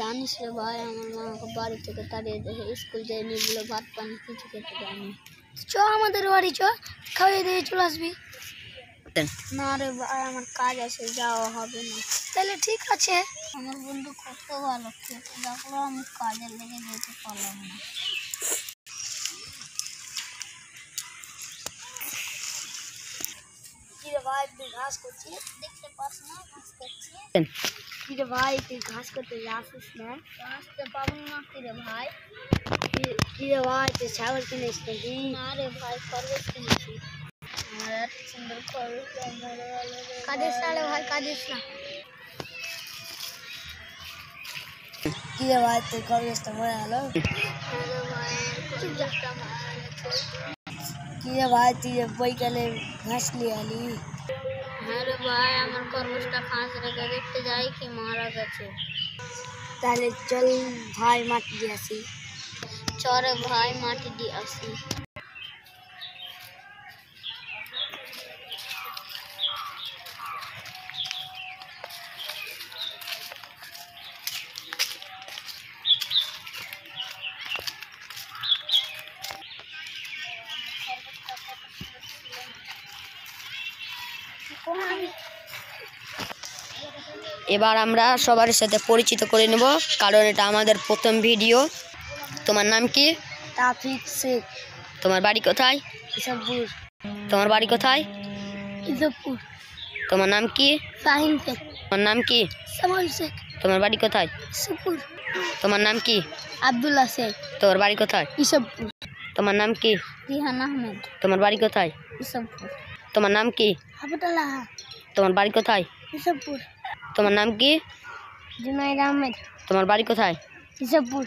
জানিস রে ভাই, আমার মা আমাকে বাড়ি থেকে তাড়িয়ে দেখে স্কুল যাইনি বলে ভাত পানি কিছু খেতে দেয়নি। চ আমাদের বাড়ি, চ খাইয়ে দিয়ে চলে আসবি। না রে ভাই, আমার কাজ আছে, যাওয়া হবে না। তাহলে ঠিক আছে, আমার বন্ধু কত ভালো, খেতে দেখলো আমি কাজের লেগে যেতে পারলাম না। কিরে ভাই, তুই ঘাস করছিস, দেখতে পাস না ঘাস করছি? কিরে ভাই, তুই ঘাস করতে আসিস না? আসতে পাবো না কিরে ভাই। কিরে ভাই, তুই ছাগল কিনিস নাকি? না রে ভাই, খরগোশ কিনেছি। আমার এত সুন্দর খরগোশ মরে গেল রে। কাঁদিস না রে ভাই, কাঁদিস না। কিরে ভাই, তুই খরগোশটা মরে গেল? কিরে ভাই, তুই বইকালে ঘাস নিয়ে আলি? হ্যাঁ রে ভাই, আমার খরগোশটা ঘাস রেখে দেখতে যাই কি মারা গেছে। তাহলে চল ভাই, মাটি দিয়ে আসি। চরে ভাই, মাটি দিয়ে আসি। এবার আমরা সবার সাথে পরিচিত করে নেব, কারণ এটা আমাদের প্রথম ভিডিও। তোমার নাম কি? তাফিক শেখ। তোমার বাড়ি কোথায়? ইসবপুর। তোমার বাড়ি কোথায়? ইসবপুর। তোমার নাম কি? ফাহিম শেখ। তোমার নাম কি? সামাল শেখ। তোমার বাড়ি কোথায়? ইসবপুর। তোমার নাম কি? আব্দুল্লাহ শেখ। তোমার বাড়ি কোথায়? ইসবপুর। তোমার নাম কি? রিহান আহমেদ। তোমার বাড়ি কোথায়? ইসবপুর। তোমার নাম কি? আবুতাল্লাহ। তোমার বাড়ি কোথায়? ইসবপুর। তোমার নাম কি? জুনাইদ আহমেদ। তোমার বাড়ি কোথায়? ইসবপুর।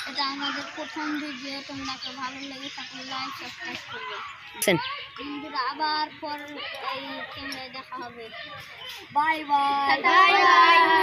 এটা আমাদের প্রথম ভিডিও, তোমাকে ভালো লেগে থাকলে লাইক সাবস্ক্রাইব করবে। বন্ধুরা, আবার পর এই ক্যামেরায় দেখা হবে। Bye bye.